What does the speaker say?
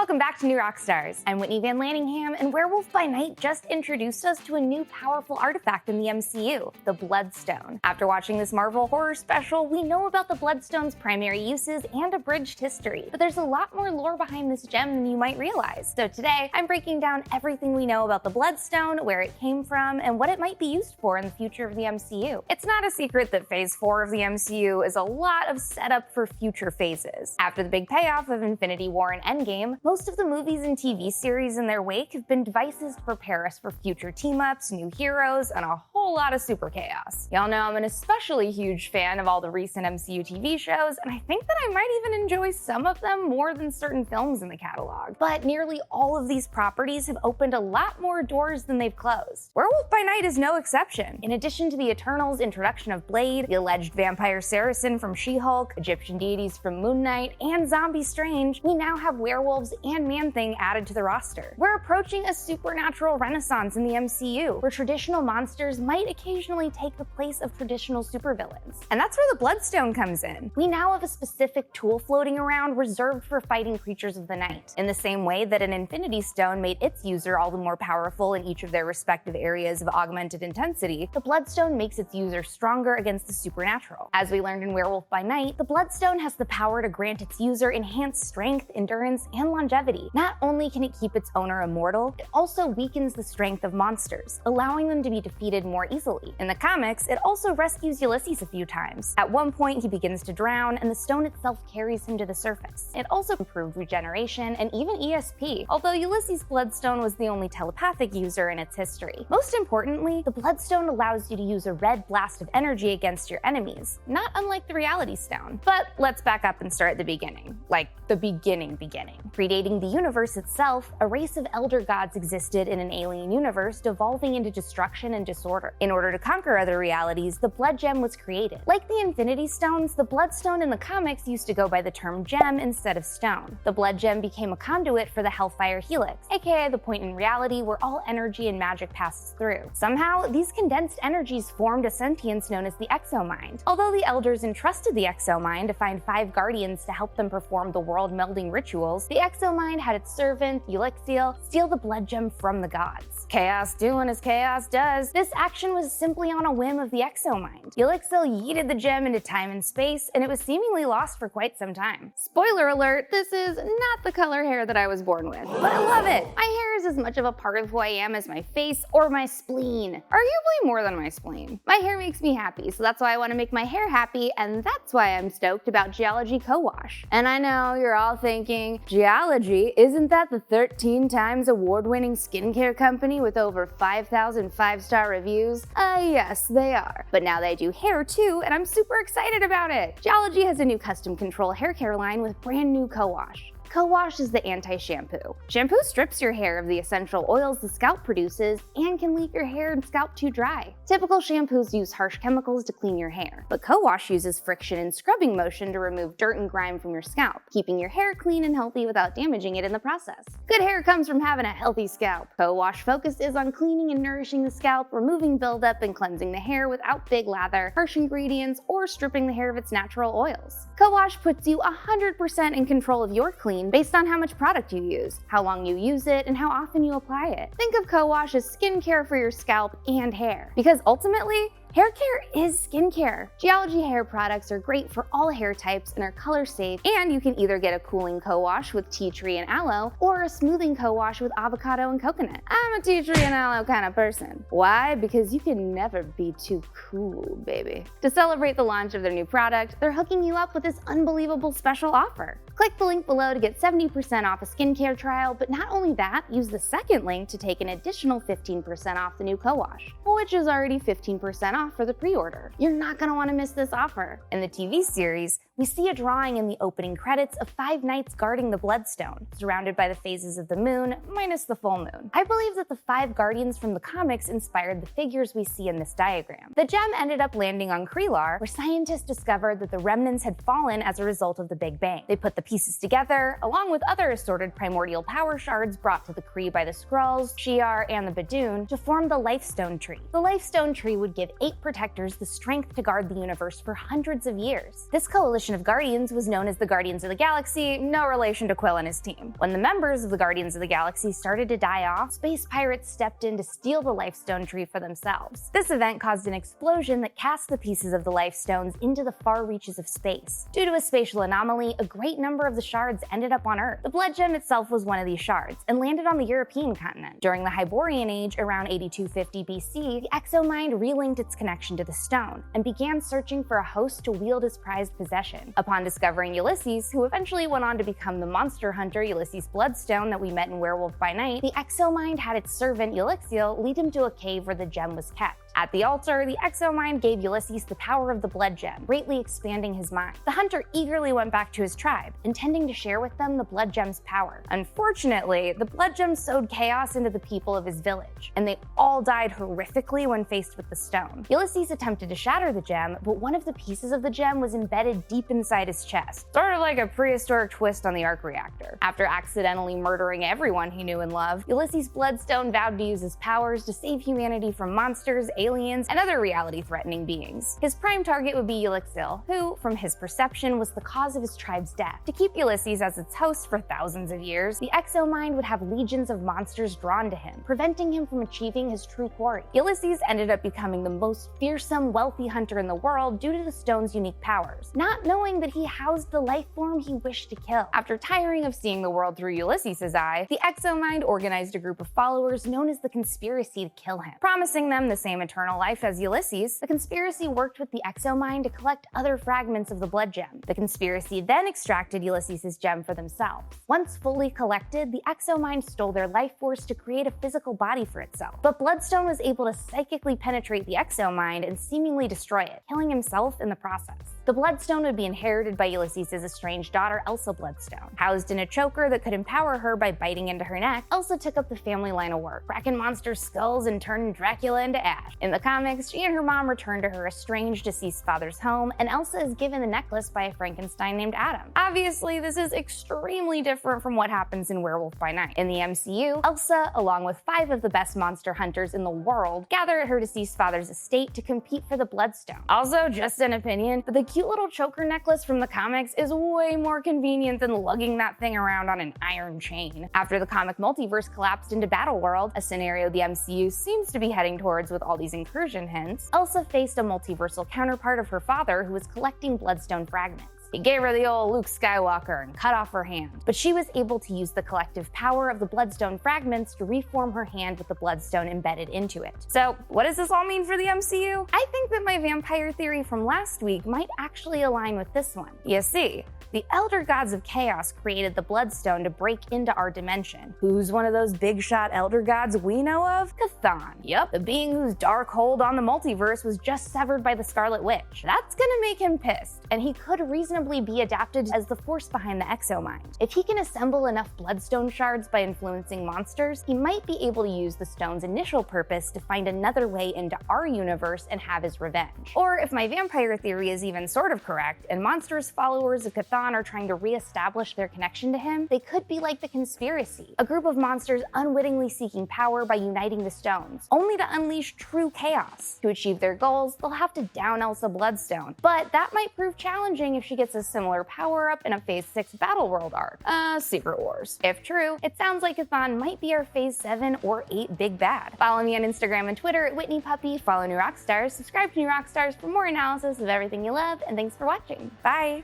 Welcome back to New Rockstars. I'm Whitney Van Laningham, and Werewolf by Night just introduced us to a new powerful artifact in the MCU, the Bloodstone. After watching this Marvel horror special, we know about the Bloodstone's primary uses and abridged history, but there's a lot more lore behind this gem than you might realize. So today, I'm breaking down everything we know about the Bloodstone, where it came from, and what it might be used for in the future of the MCU. It's not a secret that Phase 4 of the MCU is a lot of setup for future phases. After the big payoff of Infinity War and Endgame, most of the movies and TV series in their wake have been devices to prepare us for future team-ups, new heroes, and a whole lot of super chaos. Y'all know I'm an especially huge fan of all the recent MCU TV shows, and I think that I might even enjoy some of them more than certain films in the catalog. But nearly all of these properties have opened a lot more doors than they've closed. Werewolf by Night is no exception. In addition to the Eternals' introduction of Blade, the alleged vampire Saracen from She-Hulk, Egyptian deities from Moon Knight, and Zombie Strange, we now have werewolves and Man-Thing added to the roster. We're approaching a supernatural renaissance in the MCU, where traditional monsters might occasionally take the place of traditional supervillains. And that's where the Bloodstone comes in. We now have a specific tool floating around reserved for fighting creatures of the night. In the same way that an Infinity Stone made its user all the more powerful in each of their respective areas of augmented intensity, the Bloodstone makes its user stronger against the supernatural. As we learned in Werewolf by Night, the Bloodstone has the power to grant its user enhanced strength, endurance, and longevity. Not only can it keep its owner immortal, it also weakens the strength of monsters, allowing them to be defeated more easily. In the comics, it also rescues Ulysses a few times. At one point, he begins to drown, and the stone itself carries him to the surface. It also improved regeneration and even ESP, although Ulysses' Bloodstone was the only telepathic user in its history. Most importantly, the Bloodstone allows you to use a red blast of energy against your enemies, not unlike the Reality Stone. But let's back up and start at the beginning. Like, the beginning. Predating the universe itself, a race of elder gods existed in an alien universe, devolving into destruction and disorder. In order to conquer other realities, the Blood Gem was created. Like the Infinity Stones, the Bloodstone in the comics used to go by the term gem instead of stone. The Blood Gem became a conduit for the Hellfire Helix, aka the point in reality where all energy and magic passes through. Somehow, these condensed energies formed a sentience known as the Exo-Mind. Although the Elders entrusted the Exo-Mind to find 5 guardians to help them perform the world-melding rituals, the Exo-Mind had its servant, Ulixiel, steal the Blood Gem from the gods. Chaos doing as chaos does. This action was simply on a whim of the Exo-Mind. Ulixiel yeeted the gem into time and space, and it was seemingly lost for quite some time. Spoiler alert, this is not the color hair that I was born with, but I love it. My hair is as much of a part of who I am as my face or my spleen. Arguably more than my spleen. My hair makes me happy, so that's why I want to make my hair happy, and that's why I'm stoked about Geology Co-Wash. And I know you're all thinking, Geology, isn't that the 13 times award-winning skincare company with over 5,000 five-star reviews? Yes, they are. But now they do hair too, and I'm super excited about it. Geology has a new custom control hair care line with brand new Co-Wash. Co-Wash is the anti-shampoo. Shampoo strips your hair of the essential oils the scalp produces and can leave your hair and scalp too dry. Typical shampoos use harsh chemicals to clean your hair, but Co-Wash uses friction and scrubbing motion to remove dirt and grime from your scalp, keeping your hair clean and healthy without damaging it in the process. Good hair comes from having a healthy scalp. Co-Wash focus is on cleaning and nourishing the scalp, removing buildup and cleansing the hair without big lather, harsh ingredients, or stripping the hair of its natural oils. Co-Wash puts you 100% in control of your clean based on how much product you use, how long you use it, and how often you apply it. Think of Co-Wash as skincare for your scalp and hair, because ultimately, hair care is skincare. Geology hair products are great for all hair types and are color safe, and you can either get a cooling co-wash with tea tree and aloe, or a smoothing co-wash with avocado and coconut. I'm a tea tree and aloe kind of person. Why? Because you can never be too cool, baby. To celebrate the launch of their new product, they're hooking you up with this unbelievable special offer. Click the link below to get 70% off a skincare trial, but not only that, use the second link to take an additional 15% off the new co-wash, which is already 15% off for the pre-order. You're not gonna wanna miss this offer. In the TV series, we see a drawing in the opening credits of 5 knights guarding the Bloodstone, surrounded by the phases of the moon, minus the full moon. I believe that the 5 guardians from the comics inspired the figures we see in this diagram. The gem ended up landing on Krelar, where scientists discovered that the remnants had fallen as a result of the Big Bang. They put the pieces together, along with other assorted primordial power shards brought to the Kree by the Skrulls, Shi'ar, and the Badoon, to form the Lifestone Tree. The Lifestone Tree would give 8 protectors the strength to guard the universe for hundreds of years. This coalition coalition of Guardians was known as the Guardians of the Galaxy, no relation to Quill and his team. When the members of the Guardians of the Galaxy started to die off, space pirates stepped in to steal the Lifestone tree for themselves. This event caused an explosion that cast the pieces of the Lifestones into the far reaches of space. Due to a spatial anomaly, a great number of the shards ended up on Earth. The Blood Gem itself was one of these shards, and landed on the European continent. During the Hyborian Age, around 8250 BC, the Exo-Mind relinked its connection to the stone, and began searching for a host to wield his prized possession. Upon discovering Ulysses, who eventually went on to become the monster hunter Ulysses Bloodstone that we met in Werewolf by Night, the Exo-Mind had its servant Ulixiel lead him to a cave where the gem was kept. At the altar, the Exo-Mind gave Ulysses the power of the Blood Gem, greatly expanding his mind. The hunter eagerly went back to his tribe, intending to share with them the Blood Gem's power. Unfortunately, the Blood Gem sowed chaos into the people of his village, and they all died horrifically when faced with the stone. Ulysses attempted to shatter the gem, but one of the pieces of the gem was embedded deep inside his chest, sort of like a prehistoric twist on the arc reactor. After accidentally murdering everyone he knew and loved, Ulysses Bloodstone vowed to use his powers to save humanity from monsters, aliens, and other reality-threatening beings. His prime target would be Ulixiel, who, from his perception, was the cause of his tribe's death. To keep Ulysses as its host for thousands of years, the Exo-Mind would have legions of monsters drawn to him, preventing him from achieving his true quarry. Ulysses ended up becoming the most fearsome, wealthy hunter in the world due to the stone's unique powers, not knowing that he housed the life form he wished to kill. After tiring of seeing the world through Ulysses' eye, the Exo-Mind organized a group of followers known as the Conspiracy to kill him. Promising them the same eternal life as Ulysses, the Conspiracy worked with the Exo-Mind to collect other fragments of the Blood Gem. The Conspiracy then extracted Ulysses' gem for themselves. Once fully collected, the Exo-Mind stole their life force to create a physical body for itself. But Bloodstone was able to psychically penetrate the Exo-Mind and seemingly destroy it, killing himself in the process. The Bloodstone would be inherited by Ulysses' estranged daughter, Elsa Bloodstone. Housed in a choker that could empower her by biting into her neck, Elsa took up the family line of work, cracking monsters' skulls and turning Dracula into ash. In the comics, she and her mom return to her estranged deceased father's home, and Elsa is given the necklace by a Frankenstein named Adam. Obviously, this is extremely different from what happens in Werewolf by Night. In the MCU, Elsa, along with 5 of the best monster hunters in the world, gather at her deceased father's estate to compete for the Bloodstone. Also, just an opinion, but the cute little choker necklace from the comics is way more convenient than lugging that thing around on an iron chain. After the comic multiverse collapsed into Battleworld, a scenario the MCU seems to be heading towards with all these incursion hints, Elsa faced a multiversal counterpart of her father who was collecting Bloodstone fragments. He gave her the old Luke Skywalker and cut off her hand, but she was able to use the collective power of the Bloodstone fragments to reform her hand with the Bloodstone embedded into it. So, what does this all mean for the MCU? I think that my vampire theory from last week might actually align with this one. You see, the Elder Gods of Chaos created the Bloodstone to break into our dimension. Who's one of those big shot Elder Gods we know of? Cthon. Yup, the being whose dark hold on the multiverse was just severed by the Scarlet Witch. That's gonna make him pissed, and he could reasonably be adapted as the force behind the Exo-Mind. If he can assemble enough Bloodstone shards by influencing monsters, he might be able to use the stone's initial purpose to find another way into our universe and have his revenge. Or if my vampire theory is even sort of correct, and monstrous followers of Cthon are trying to re-establish their connection to him, they could be like the Conspiracy, a group of monsters unwittingly seeking power by uniting the stones, only to unleash true chaos. To achieve their goals, they'll have to down Elsa Bloodstone, but that might prove challenging if she gets a similar power-up in a Phase 6 Battleworld arc. Secret Wars. If true, it sounds like Cthon might be our Phase 7 or 8 big bad. Follow me on Instagram and Twitter at Whitney Puppy, follow New Rockstars, subscribe to New Rockstars for more analysis of everything you love, and thanks for watching. Bye!